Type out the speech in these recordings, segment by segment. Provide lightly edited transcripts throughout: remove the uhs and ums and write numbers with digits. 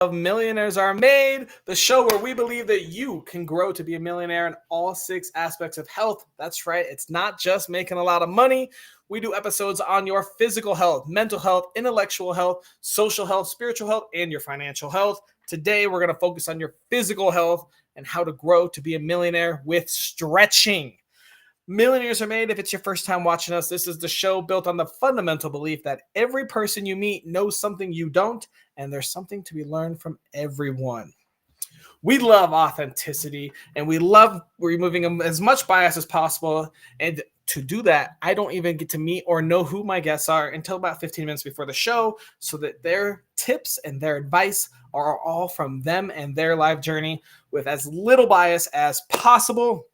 of Millionaires Are Made, the show where we believe that you can grow to be a millionaire in all 6 aspects of health. That's right, it's not just making a lot of money. We do episodes on your physical health, mental health, intellectual health, social health, spiritual health, and your financial health. Today, we're going to focus on your physical health and how to grow to be a millionaire with stretching. Millionaires Are Made. If it's your first time watching us, this is the show built on the fundamental belief that every person you meet knows something you don't, and there's something to be learned from everyone. We love authenticity, and we love removing as much bias as possible. And to do that, I don't even get to meet or know who my guests are until about 15 minutes before the show, so that their tips and their advice are all from them and their life journey with as little bias as possible.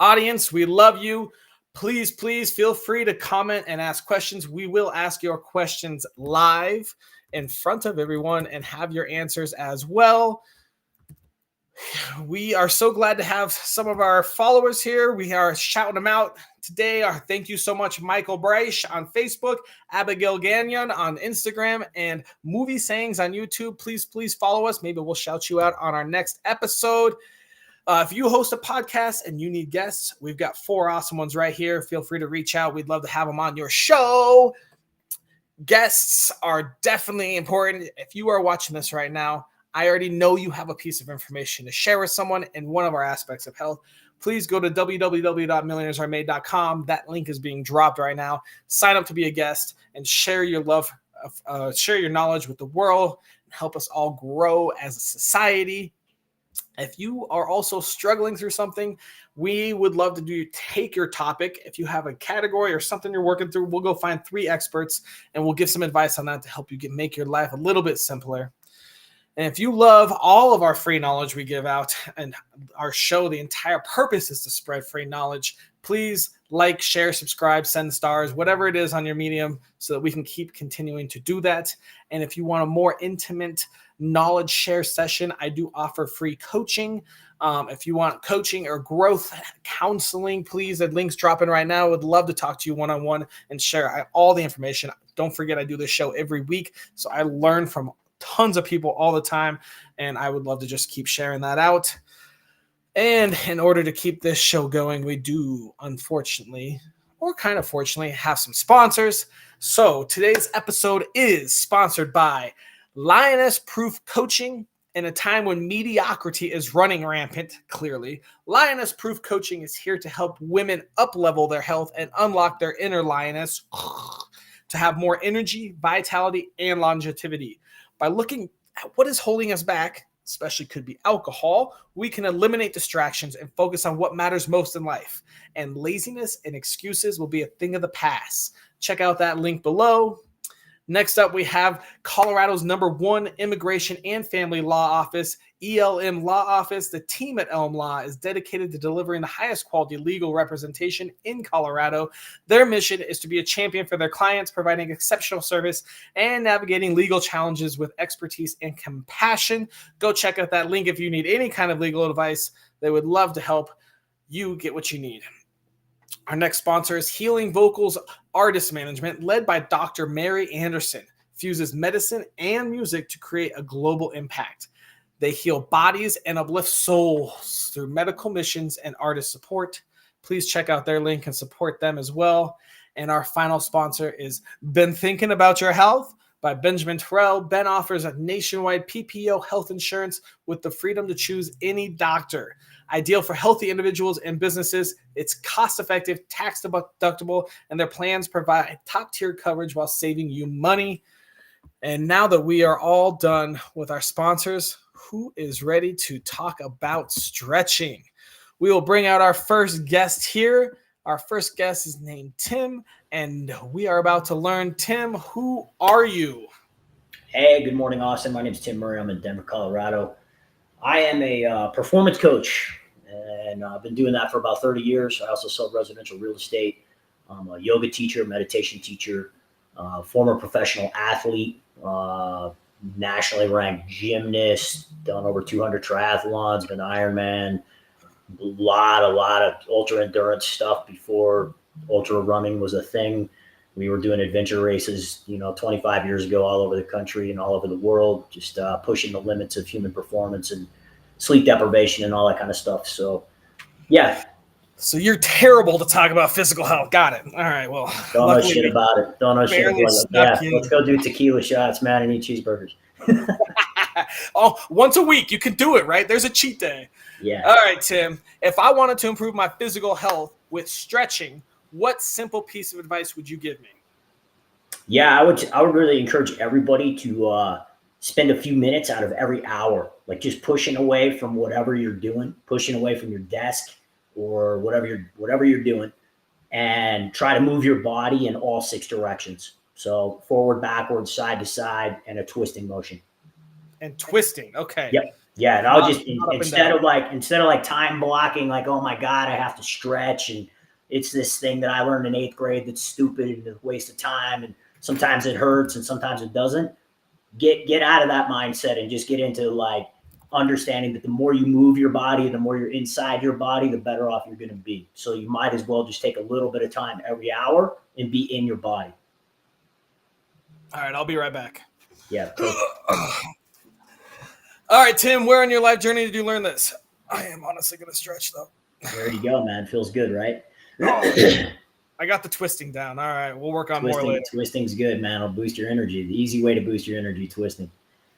Audience, we love you. Please feel free to comment and ask questions. We will ask your questions live in front of everyone and have your answers as well. We are so glad to have some of our followers here. We are shouting them out today. Thank you so much, Michael Bryce on Facebook, Abigail Gagnon on Instagram, and Movie Sayings on YouTube. Please follow us. Maybe we'll shout you out on our next episode. If you host a podcast and you need guests, we've got 4 awesome ones right here. Feel free to reach out. We'd love to have them on your show. Guests are definitely important. If you are watching this right now, I already know you have a piece of information to share with someone in one of our aspects of health. Please go to www.millionairesaremade.com. That link is being dropped right now. Sign up to be a guest and share your love, share your knowledge with the world, and help us all grow as a society. If you are also struggling through something, we would love to take your topic. If you have a category or something you're working through, we'll go find 3 experts and we'll give some advice on that to help you make your life a little bit simpler. And if you love all of our free knowledge we give out and our show, the entire purpose is to spread free knowledge. Please like, share, subscribe, send stars, whatever it is on your medium, so that we can keep continuing to do that. And if you want a more intimate knowledge share session, I do offer free coaching. If you want coaching or growth counseling, please, the link's dropping right now. I would love to talk to you one-on-one and share all the information. Don't forget, I do this show every week, so I learn from tons of people all the time, and I would love to just keep sharing that out. And in order to keep this show going, we do, unfortunately, or kind of fortunately, have some sponsors. So today's episode is sponsored by Lioness Proof Coaching. In a time when mediocrity is running rampant, clearly, Lioness Proof Coaching is here to help women up-level their health and unlock their inner lioness to have more energy, vitality, and longevity. By looking at what is holding us back, especially could be alcohol, we can eliminate distractions and focus on what matters most in life. And laziness and excuses will be a thing of the past. Check out that link below. Next up, we have Colorado's #1 immigration and family law office, ELM Law Office. The team at ELM Law is dedicated to delivering the highest quality legal representation in Colorado. Their mission is to be a champion for their clients, providing exceptional service and navigating legal challenges with expertise and compassion. Go check out that link if you need any kind of legal advice. They would love to help you get what you need. Our next sponsor is Healing Vocals Artist Management, led by Dr. Mary Anderson. Fuses medicine and music to create a global impact. They heal bodies and uplift souls through medical missions and artist support. Please check out their link and support them as well. And our final sponsor is Been Thinking About Your Health by Benjamin Terrell. Ben offers a nationwide PPO health insurance with the freedom to choose any doctor. Ideal for healthy individuals and businesses. It's cost-effective, tax-deductible, and their plans provide top-tier coverage while saving you money. And now that we are all done with our sponsors, who is ready to talk about stretching? We will bring out our first guest here. Our first guest is named Tim, and we are about to learn. Tim, who are you? Hey, good morning, Austin. My name is Tim Murray. I'm in Denver, Colorado. I am a performance coach, and I've been doing that for about 30 years. I also sell residential real estate. I'm a yoga teacher, meditation teacher, former professional athlete, nationally ranked gymnast, done over 200 triathlons, been Ironman, a lot of ultra endurance stuff before ultra running was a thing. We were doing adventure races, 25 years ago, all over the country and all over the world, just pushing the limits of human performance and sleep deprivation and all that kind of stuff. So, yeah, So you're terrible to talk about physical health. Got it. All right. Well, don't know luckily shit we about it. Don't know shit barely about it. snuck Yeah, let's in. go do tequila shots, man, and eat cheeseburgers. Oh, once a week you can do it, right? There's a cheat day. Yeah. All right, Tim. If I wanted to improve my physical health with stretching, what simple piece of advice would you give me? Yeah, I would really encourage everybody to spend a few minutes out of every hour, like just pushing away from whatever you're doing, pushing away from your desk or whatever you're doing, and try to move your body in all six directions. So forward, backwards, side to side, and a twisting motion. And twisting. Okay. Yep. Yeah, and I'll Not, just not up and instead down. of like time blocking, like, oh my god, I have to stretch, and it's this thing that I learned in eighth grade that's stupid and a waste of time, and sometimes it hurts and sometimes it doesn't. Get out of that mindset and just get into like understanding that the more you move your body, the more you're inside your body, the better off you're going to be. So you might as well just take a little bit of time every hour and be in your body. All right, I'll be right back. Yeah, perfect. All right, Tim, where in your life journey did you learn this? I am honestly going to stretch, though. There you go, man. Feels good, right? Oh, I got the twisting down. All right, we'll work on more later. Twisting's good, man. It'll boost your energy. The easy way to boost your energy, twisting.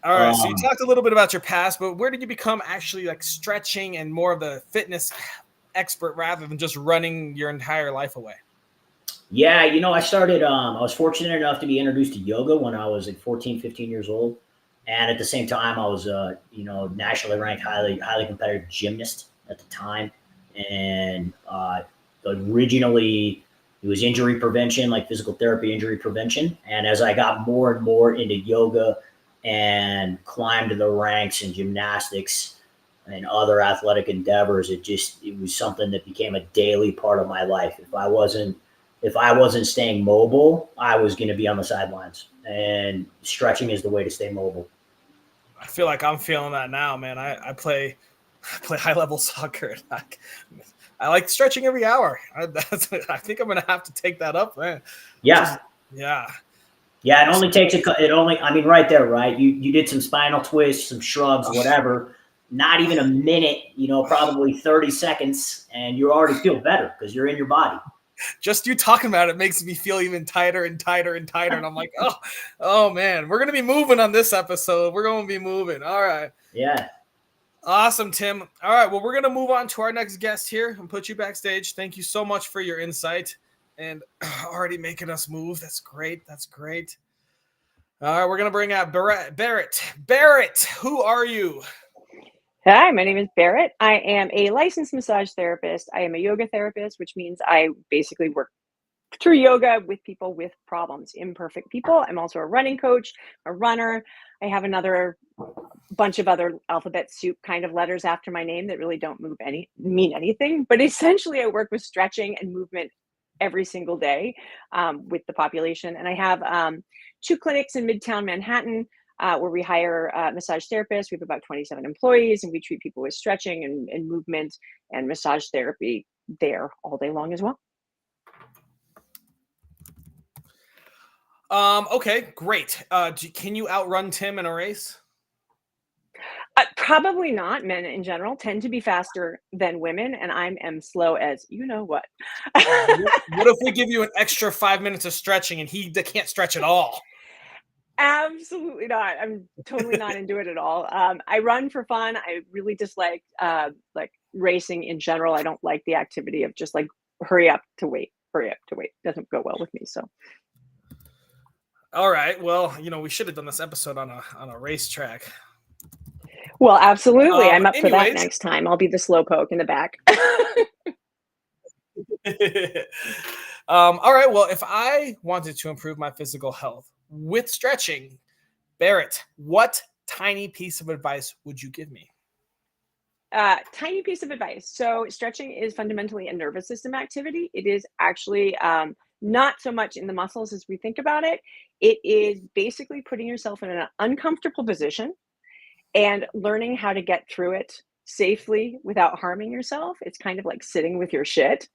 All right, so you talked a little bit about your past, but where did you become actually like stretching and more of the fitness expert rather than just running your entire life away? Yeah, I started, I was fortunate enough to be introduced to yoga when I was like 14, 15 years old. And at the same time, I was, nationally ranked, highly competitive gymnast at the time. And originally, it was injury prevention, like physical therapy, injury prevention. And as I got more and more into yoga and climbed the ranks in gymnastics and other athletic endeavors, it was something that became a daily part of my life. If I wasn't staying mobile, I was going to be on the sidelines. And stretching is the way to stay mobile. I feel like I'm feeling that now, man. I play high level soccer. I like stretching every hour. I think I'm gonna have to take that up, man. Yeah. Yeah. Yeah, it only takes right there, right? You did some spinal twists, some shrugs, whatever. Not even a minute, probably 30 seconds, and you already feel better because you're in your body. Just you talking about it makes me feel even tighter and tighter and tighter. And I'm like, oh man, we're going to be moving on this episode. We're going to be moving. All right. Yeah. Awesome, Tim. All right. Well, we're going to move on to our next guest here and put you backstage. Thank you so much for your insight and already making us move. That's great. That's great. All right. We're going to bring out Barrett. Barrett, who are you? Hi, my name is Barrett. I am a licensed massage therapist. I am a yoga therapist, which means I basically work through yoga with people with problems, imperfect people. I'm also a running coach, a runner. I have another bunch of other alphabet soup kind of letters after my name that really don't mean anything. But essentially, I work with stretching and movement every single day with the population. And I have 2 clinics in Midtown Manhattan where we hire massage therapists. We have about 27 employees, and we treat people with stretching and movement and massage therapy there all day long as well. Okay, great. Can you outrun Tim in a race? Probably not. Men in general tend to be faster than women, and I am slow as you know what. What if we give you an extra 5 minutes of stretching and he can't stretch at all? Absolutely not. I'm totally not into it at all. I run for fun. I really dislike like racing in general. I don't like the activity of just like hurry up to wait. Doesn't go well with me. So. All right. Well, we should have done this episode on a racetrack. Well, absolutely. I'm up for that next time. I'll be the slowpoke in the back. All right. Well, if I wanted to improve my physical health with stretching, Barrett, what tiny piece of advice would you give me? Tiny piece of advice. So stretching is fundamentally a nervous system activity. It is actually not so much in the muscles as we think about it. It is basically putting yourself in an uncomfortable position and learning how to get through it safely without harming yourself. It's kind of like sitting with your shit.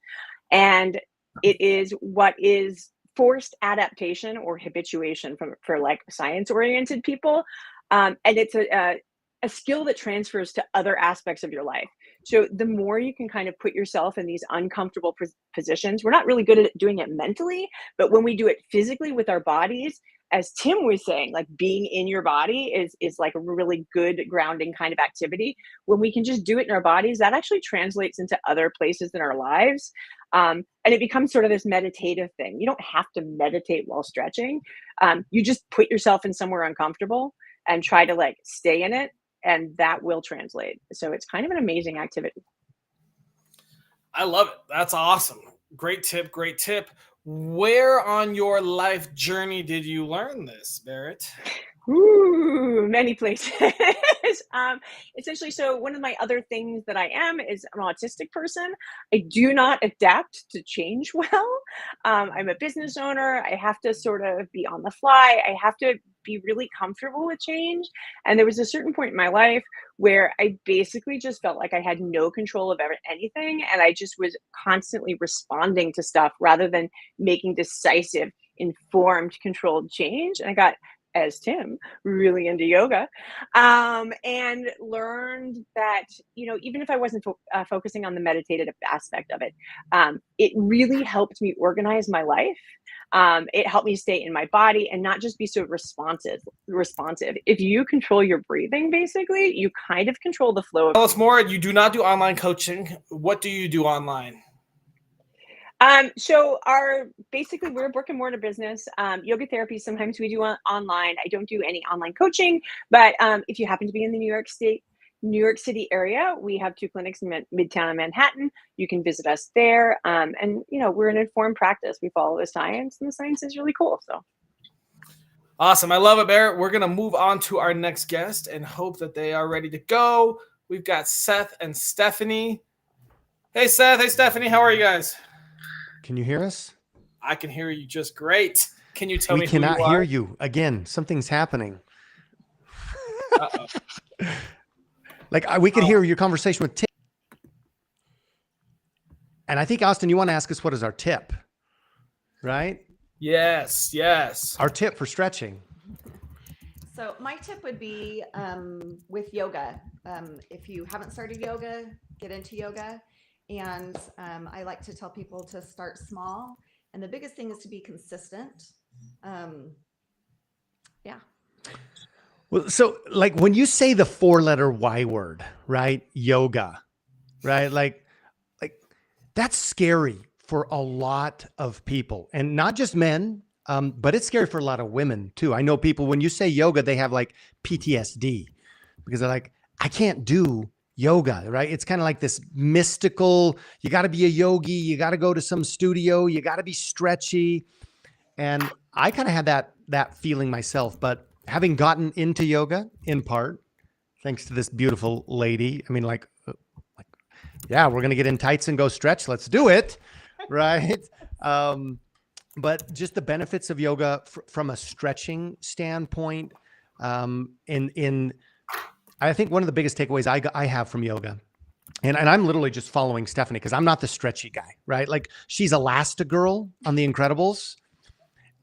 And it is what is forced adaptation or habituation for like science-oriented people. And it's a skill that transfers to other aspects of your life. So the more you can kind of put yourself in these uncomfortable positions, we're not really good at doing it mentally, but when we do it physically with our bodies, as Tim was saying, like being in your body is like a really good grounding kind of activity. When we can just do it in our bodies, that actually translates into other places in our lives. And it becomes sort of this meditative thing. You don't have to meditate while stretching. You just put yourself in somewhere uncomfortable and try to like stay in it, and that will translate. So it's kind of an amazing activity. I love it. That's awesome. Great tip. Great tip. Where on your life journey did you learn this, Barrett? Ooh, many places. Essentially, so one of my other things that I am is an autistic person. I do not adapt to change well. I'm a business owner. I have to sort of be on the fly. I have to be really comfortable with change. And there was a certain point in my life where I basically just felt like I had no control of anything. And I just was constantly responding to stuff rather than making decisive, informed, controlled change. And I got, as Tim, really into yoga, and learned that, you know, even if I wasn't focusing on the meditative aspect of it, it really helped me organize my life. It helped me stay in my body and not just be so responsive. If you control your breathing, basically, you kind of control the flow of. Tell us more. You do not do online coaching. What do you do online? So basically we're a brick and mortar business. Yoga therapy, sometimes we do online. I don't do any online coaching, but if you happen to be in the New York City area, we have 2 clinics in Midtown and Manhattan. You can visit us there. And you know, we're an informed practice. We follow the science, and the science is really cool. So awesome. I love it, Barrett. We're going to move on to our next guest and hope that they are ready to go. We've got Seth and Stephanie. Hey, Seth. Hey, Stephanie. How are you guys? Can you hear us? I can hear you just great. Can you tell me who you are? We cannot hear you. you. Again, something's happening. Like we could hear your conversation with Tim. And I think, Austin, you want to ask us what is our tip, right? Yes. Our tip for stretching. So my tip would be with yoga. If you haven't started yoga, get into yoga. And I like to tell people to start small. And the biggest thing is to be consistent. Yeah. Well, so like when you say the 4-letter Y word, right? Yoga, right? Like that's scary for a lot of people, and not just men, but it's scary for a lot of women too. I know people, when you say yoga, they have like PTSD because they're like, I can't do yoga, right? It's kind of like this mystical, you got to be a yogi, you got to go to some studio, you got to be stretchy. And I kind of had that feeling myself, but having gotten into yoga in part, thanks to this beautiful lady, I mean, like, yeah, we're going to get in tights and go stretch. Let's do it. Right. But just the benefits of yoga from a stretching standpoint, I think one of the biggest takeaways I have from yoga, and I'm literally just following Stephanie because I'm not the stretchy guy, right? Like she's Elastigirl on The Incredibles,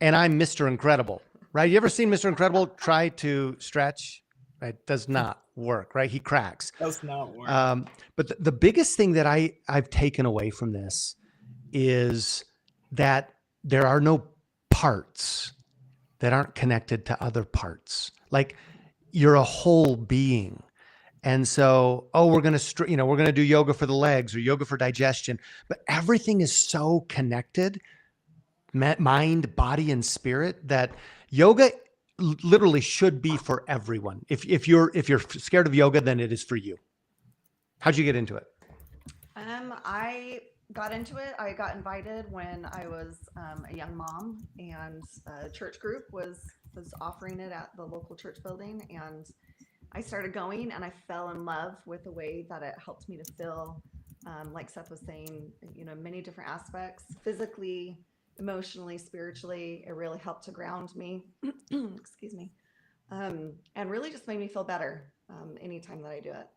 and I'm Mr. Incredible, right? You ever seen Mr. Incredible try to stretch? Right? Does not work, right? He cracks. Does not work. But the biggest thing that I've taken away from this is that there are no parts that aren't connected to other parts. Like you're a whole being. And so, we're going to do yoga for the legs or yoga for digestion, but everything is so connected, mind, body, and spirit, that yoga literally should be for everyone. If you're scared of yoga, then it is for you. How'd you get into it? I got into it. I got invited when I was a young mom, and a church group was offering it at the local church building, and I started going, and I fell in love with the way that it helped me to feel, like Seth was saying, many different aspects, physically, emotionally, spiritually. It really helped to ground me. Excuse me. And really just made me feel better anytime that I do it.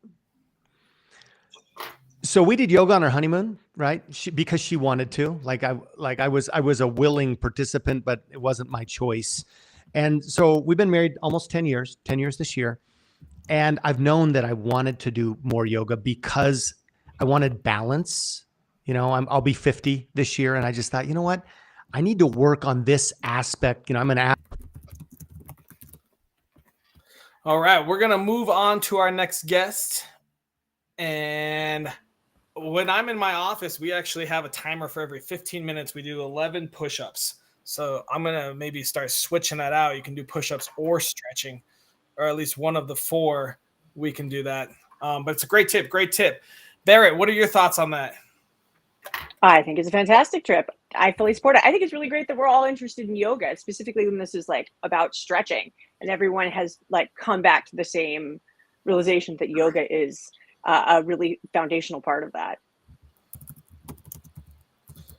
So we did yoga on our honeymoon, right? Because she wanted to. I was a willing participant, but it wasn't my choice. And so we've been married almost 10 years, 10 years this year. And I've known that I wanted to do more yoga because I wanted balance. I'll be 50 this year. And I just thought, you know what? I need to work on this aspect. I'm an All right, we're going to move on to our next guest. And when I'm in my office, we actually have a timer for every 15 minutes. We do 11 push-ups. So I'm going to maybe start switching that out. You can do push-ups or stretching, or at least one of the four. We can do that. But it's a great tip. Great tip. Barrett, what are your thoughts on that? I think it's a fantastic trip. I fully support it. I think it's really great that we're all interested in yoga, specifically when this is like about stretching, and everyone has like come back to the same realization that yoga is a really foundational part of that.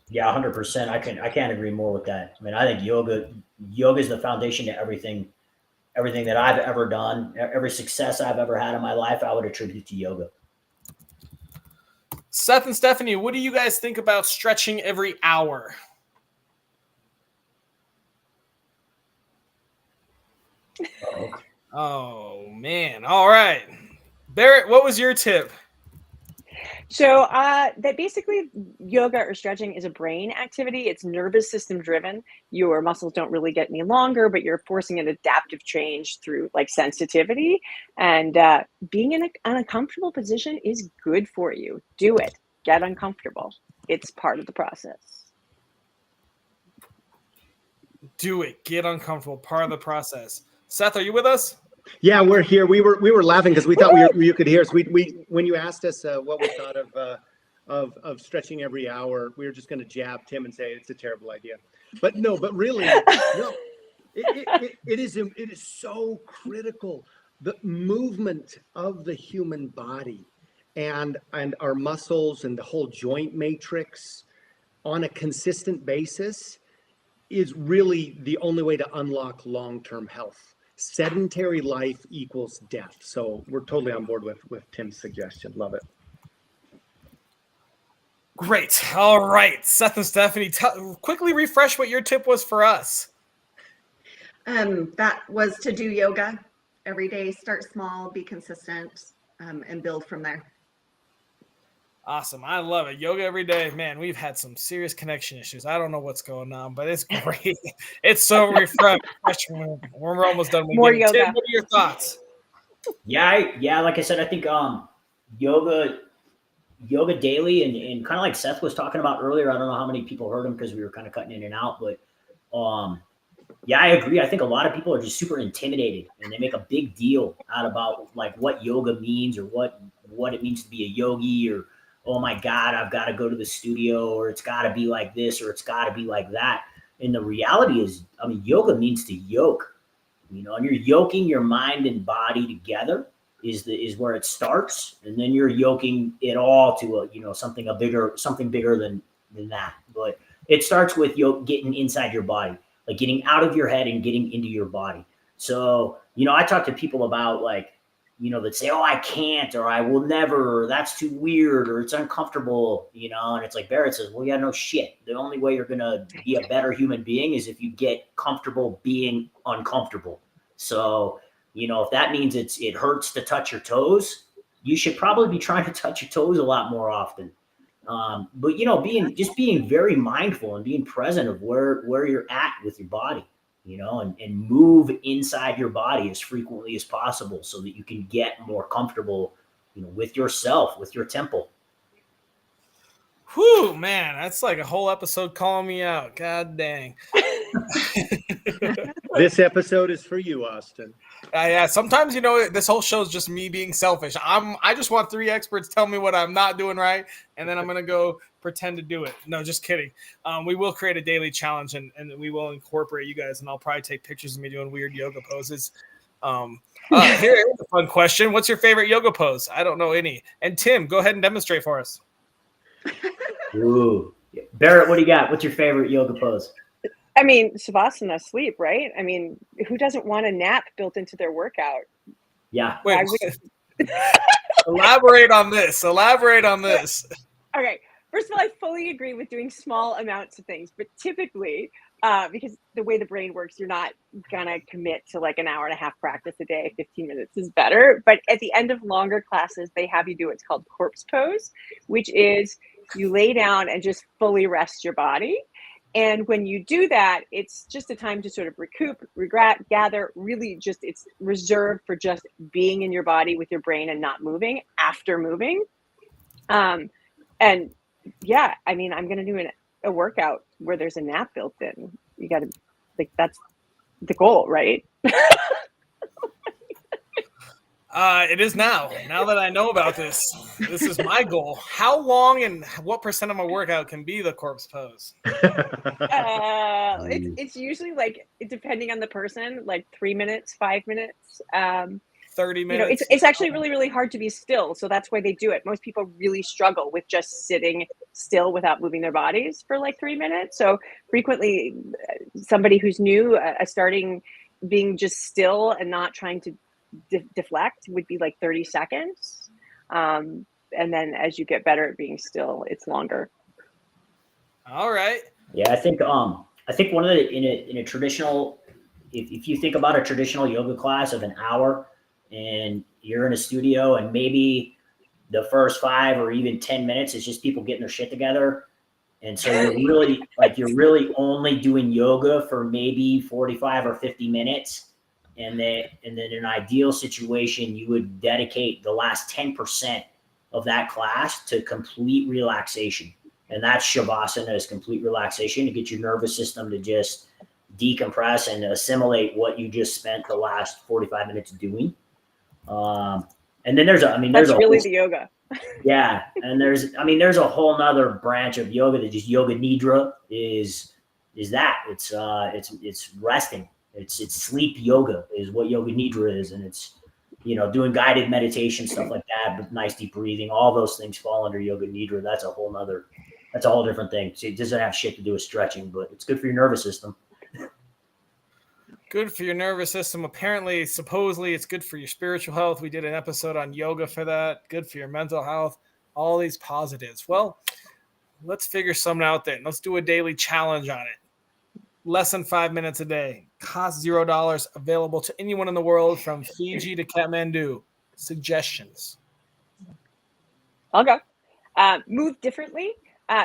Yeah, 100%. I can't agree more with that. I mean, I think yoga is the foundation to everything that I've ever done. Every success I've ever had in my life, I would attribute to yoga. Seth and Stephanie, what do you guys think about stretching every hour? Oh man. All right. Barrett, what was your tip? So that basically yoga or stretching is a brain activity. It's nervous system driven. Your muscles don't really get any longer, but you're forcing an adaptive change through like sensitivity. And being in an uncomfortable position is good for you. Do it. Get uncomfortable. It's part of the process. Do it. Get uncomfortable. Part of the process. Seth, are you with us? Yeah, we're here. We were laughing because we thought you could hear us. We when you asked us what we thought of stretching every hour, we were just going to jab Tim and say it's a terrible idea. But really, no. It is so critical. The movement of the human body and our muscles and the whole joint matrix on a consistent basis is really the only way to unlock long-term health. Sedentary life equals death. So we're totally on board with Tim's suggestion. Love it. Great. All right. Seth and Stephanie, quickly refresh what your tip was for us. That was to do yoga every day. Start small, be consistent, and build from there. Awesome. I love it. Yoga every day. Man, we've had some serious connection issues. I don't know what's going on, but it's great. It's so refreshing. We're almost done with More yoga. Tim, what are your thoughts? Yeah. Like I said, I think yoga daily and kind of like Seth was talking about earlier. I don't know how many people heard him because we were kind of cutting in and out, but yeah, I agree. I think a lot of people are just super intimidated and they make a big deal out about like what yoga means or what it means to be a yogi, or oh my God, I've got to go to the studio, or it's got to be like this, or it's got to be like that. And the reality is, I mean, yoga means to yoke, and you're yoking your mind and body together is where it starts. And then you're yoking it all to something bigger than that. But it starts with getting inside your body, like getting out of your head and getting into your body. So, I talk to people about like, that say, oh, I can't, or I will never, or that's too weird, or it's uncomfortable, and it's like Barrett says, well, yeah, no shit. The only way you're going to be a better human being is if you get comfortable being uncomfortable. So, if that means it hurts to touch your toes, you should probably be trying to touch your toes a lot more often. But being very mindful and being present of where you're at with your body, and move inside your body as frequently as possible so that you can get more comfortable, with yourself, with your temple. Whew, man, that's like a whole episode calling me out. God dang. This episode is for you, Austin. Yeah, sometimes, this whole show is just me being selfish. I just want 3 experts tell me what I'm not doing right, and then I'm going to go pretend to do it. No, just kidding. We will create a daily challenge, and we will incorporate you guys, and I'll probably take pictures of me doing weird yoga poses. Here's a fun question. What's your favorite yoga pose? I don't know any. And Tim, go ahead and demonstrate for us. Ooh. Barrett, what do you got? What's your favorite yoga pose? I mean, Savasana, sleep, right? I mean, who doesn't want a nap built into their workout? Yeah. Wait, Elaborate on this. Elaborate on this. Okay. First of all, I fully agree with doing small amounts of things, but typically, because the way the brain works, you're not gonna commit to like an hour and a half practice a day. 15 minutes is better. But at the end of longer classes, they have you do what's called corpse pose, which is you lay down and just fully rest your body. And when you do that, it's just a time to sort of recoup, gather, really just it's reserved for just being in your body with your brain and not moving after moving. And yeah, I mean, I'm going to do a workout where there's a nap built in. You got to, like, that's the goal, right? It is now. Now that I know about this, this is my goal. How long and what % of my workout can be the corpse pose? It's usually like, depending on the person, like 3 minutes, 5 minutes. 30 minutes. It's actually really, really hard to be still. So that's why they do it. Most people really struggle with just sitting still without moving their bodies for like 3 minutes. So frequently somebody who's new, starting being just still and not trying to deflect would be like 30 seconds. And then as you get better at being still, it's longer. All right. Yeah, I think one of the in a traditional, if you think about a traditional yoga class of an hour, and you're in a studio and maybe the first 5 or even 10 minutes is just people getting their shit together. And so you're really only doing yoga for maybe 45 or 50 minutes. And then in an ideal situation, you would dedicate the last 10% of that class to complete relaxation. And that's Shavasana, is complete relaxation, to get your nervous system to just decompress and assimilate what you just spent the last 45 minutes doing. And then there's the yoga. Yeah. And there's a whole nother branch of yoga that just yoga nidra is that it's resting. It's sleep yoga is what yoga nidra is. And it's, doing guided meditation, stuff like that, but nice deep breathing, all those things fall under yoga nidra. That's a whole different thing. So it doesn't have shit to do with stretching, but it's good for your nervous system. Good for your nervous system. Apparently, supposedly, it's good for your spiritual health. We did an episode on yoga for that. Good for your mental health. All these positives. Well, let's figure something out then. Let's do a daily challenge on it. Less than 5 minutes a day. Cost $0. Available to anyone in the world from Fiji to Kathmandu. Suggestions. I'll go. Move differently.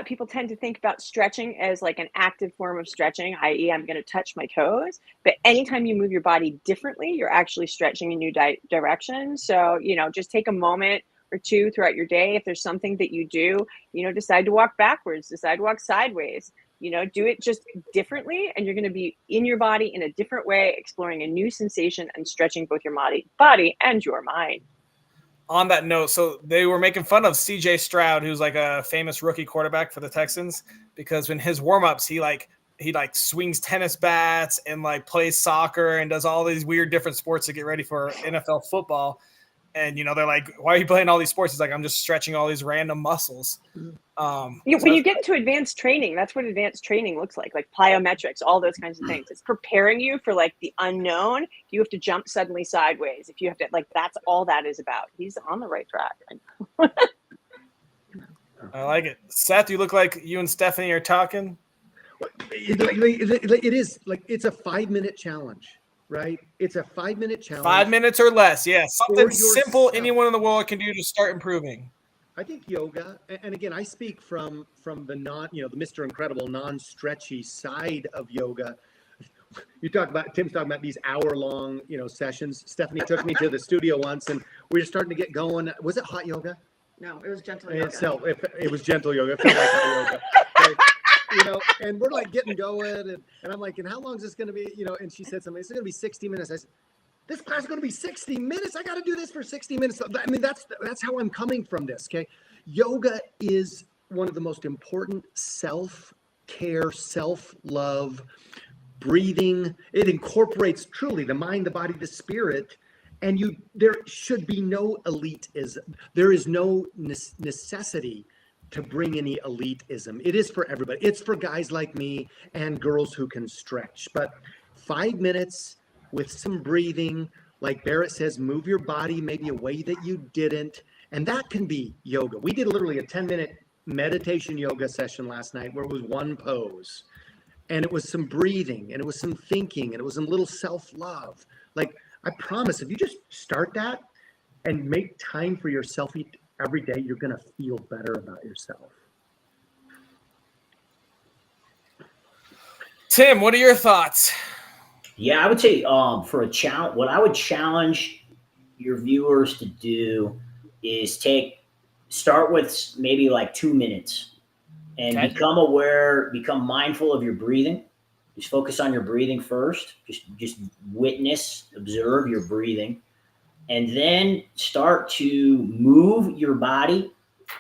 People tend to think about stretching as like an active form of stretching, i.e. I'm going to touch my toes. But anytime you move your body differently, you're actually stretching in new direction. So, just take a moment or two throughout your day. If there's something that you do, decide to walk backwards, decide to walk sideways, do it just differently. And you're going to be in your body in a different way, exploring a new sensation and stretching both your body and your mind. On that note, so they were making fun of CJ Stroud, who's like a famous rookie quarterback for the Texans, because in his warm-ups, he swings tennis bats and like plays soccer and does all these weird different sports to get ready for NFL football. And, they're like, why are you playing all these sports? He's like, I'm just stretching all these random muscles. When you get into advanced training, that's what advanced training looks like plyometrics, all those kinds of things. It's preparing you for like the unknown. If you have to jump suddenly sideways, if you have to, that's all that is about. He's on the right track. I like it. Seth, you look like you and Stephanie are talking. It is like, it's a 5-minute challenge. Right? It's a 5-minute challenge. 5 minutes or less. Yeah. Something simple anyone in the world can do to start improving. I think yoga, and again, I speak from the the Mr. Incredible non-stretchy side of yoga. Tim's talking about these hour-long, sessions. Stephanie took me to the studio once and we were starting to get going. Was it hot yoga? No, it was gentle yoga. It was gentle yoga. It felt like hot yoga. And we're like getting going, and I'm like, and how long is this going to be? And she said something. It's going to be 60 minutes. I said, this class is going to be 60 minutes. I got to do this for 60 minutes. I mean, that's how I'm coming from this. Okay, yoga is one of the most important self-care, self-love, breathing. It incorporates truly the mind, the body, the spirit. And there should be no elitism. There is no necessity to bring any elitism. It is for everybody. It's for guys like me and girls who can stretch. But 5 minutes with some breathing, like Barrett says, move your body maybe a way that you didn't. And that can be yoga. We did literally a 10-minute meditation yoga session last night where it was one pose. And it was some breathing, and it was some thinking, and it was some little self-love. Like, I promise, if you just start that and make time for yourself every day, you're going to feel better about yourself. Tim, what are your thoughts? Yeah, I would say for a challenge, what I would challenge your viewers to do is start with maybe like 2 minutes and become aware, become mindful of your breathing. Just focus on your breathing first. Just witness, observe your breathing, and then start to move your body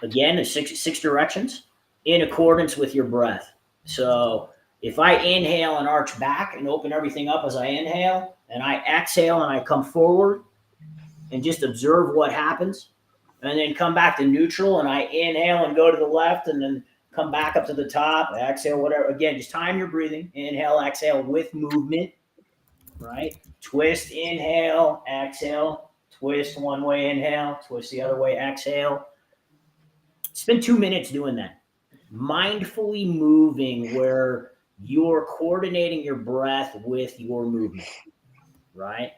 again in six directions in accordance with your breath. So if I inhale and arch back and open everything up as I inhale, and I exhale and I come forward and just observe what happens, and then come back to neutral and I inhale and go to the left and then come back up to the top, exhale, whatever. Again, just time your breathing, inhale, exhale with movement, right? Twist, inhale, exhale, twist one way, inhale, twist the other way, exhale. Spend 2 minutes doing that. Mindfully moving where you're coordinating your breath with your movement, right?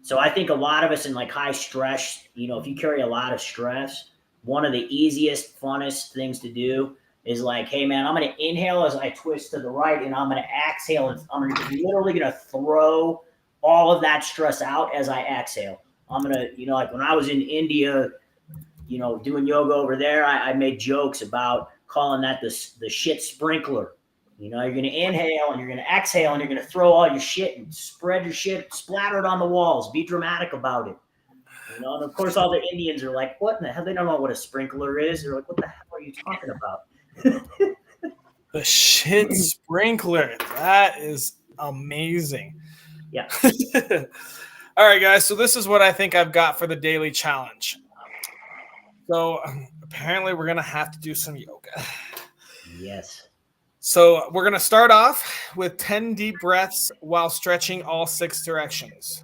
So I think a lot of us in like high stress, if you carry a lot of stress, one of the easiest, funnest things to do is like, hey man, I'm going to inhale as I twist to the right, and I'm going to exhale. And I'm literally going to throw all of that stress out as I exhale. I'm going to, like when I was in India, doing yoga over there, I made jokes about calling that the shit sprinkler. You're going to inhale and you're going to exhale and you're going to throw all your shit and spread your shit, splatter it on the walls, be dramatic about it. And of course, all the Indians are like, what in the hell? They don't know what a sprinkler is. They're like, what the hell are you talking about? The shit sprinkler. That is amazing. Yeah. All right, guys. So this is what I think I've got for the daily challenge. So apparently we're going to have to do some yoga. Yes. So we're going to start off with 10 deep breaths while stretching all 6 directions.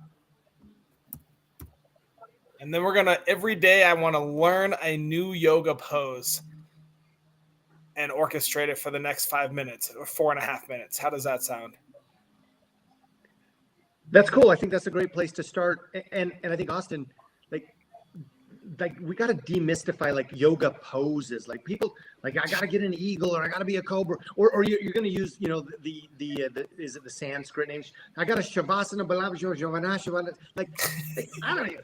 And then we're going to, every day I want to learn a new yoga pose and orchestrate it for the next 5 minutes or 4.5 minutes. How does that sound? That's cool. I think that's a great place to start. And I think, Austin, like we got to demystify like yoga poses. Like people like, I got to get an eagle, or I got to be a cobra, or you're going to use, the is it the Sanskrit names? I got a shavasana, like I don't know.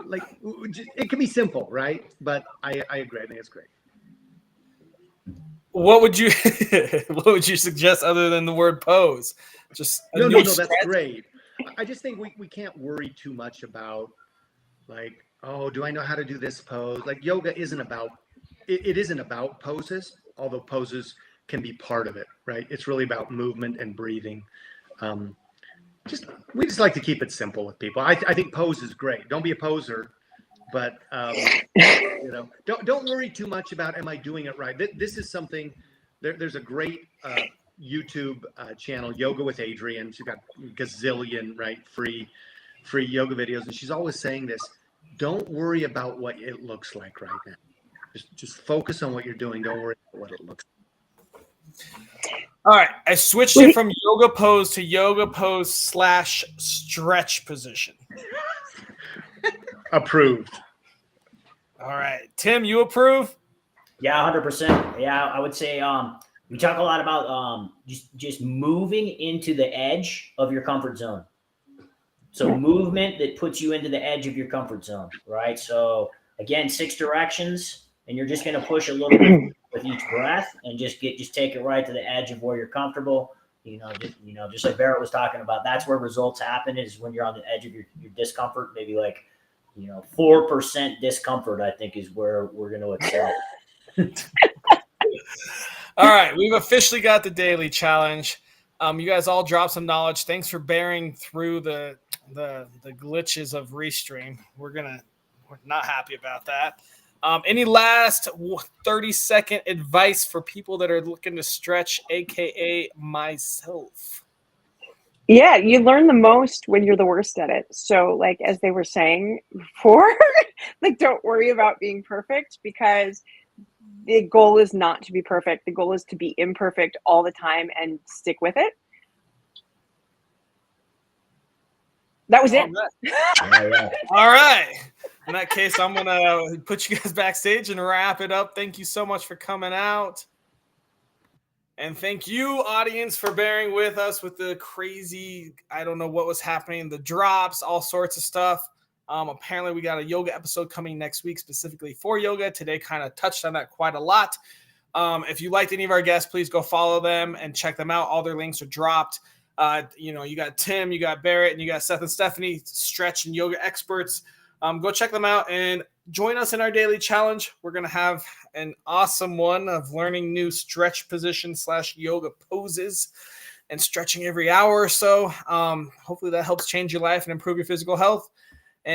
Like it can be simple, right? But I agree. I think it's great. What would you suggest other than the word pose? Just no, that's great. I just think we can't worry too much about like, oh, do I know how to do this pose? Like yoga isn't about it isn't about poses, although poses can be part of it, right? It's really about movement and breathing. We just like to keep it simple with people. I think pose is great. Don't be a poser, but don't worry too much about, am I doing it right? This is something. There's a great YouTube channel, Yoga with Adrienne. She's got a gazillion free yoga videos, and she's always saying this: don't worry about what it looks like right now. Just focus on what you're doing. Don't worry about what it looks like. All right, I switched it from yoga pose to yoga pose / stretch position. Approved. All right, Tim, you approve? Yeah, 100%. Yeah, I would say we talk a lot about just moving into the edge of your comfort zone. So movement that puts you into the edge of your comfort zone, right? So again, 6 directions, and you're just going to push a little bit with each breath, and just take it right to the edge of where you're comfortable. Just like Barrett was talking about, that's where results happen, is when you're on the edge of your discomfort. Maybe like 4% discomfort, I think, is where we're going to excel. All right, we've officially got the daily challenge. You guys all dropped some knowledge. Thanks for bearing through the glitches of Restream. We're not happy about that. Any last 30-second advice for people that are looking to stretch, aka myself? Yeah, you learn the most when you're the worst at it. So, like, as they were saying before, like, don't worry about being perfect, because the goal is not to be perfect. The goal is to be imperfect all the time and stick with it. That was it. All right. In that case, I'm going to put you guys backstage and wrap it up. Thank you so much for coming out. And thank you, audience, for bearing with us with the crazy, I don't know what was happening, the drops, all sorts of stuff. Apparently, we got a yoga episode coming next week specifically for yoga. Today kind of touched on that quite a lot. If you liked any of our guests, please go follow them and check them out. All their links are dropped. You got Tim, you got Barrett, and you got Seth and Stephanie, stretch and yoga experts. Go check them out and join us in our daily challenge. We're going to have an awesome one of learning new stretch positions / yoga poses and stretching every hour or so. Hopefully that helps change your life and improve your physical health.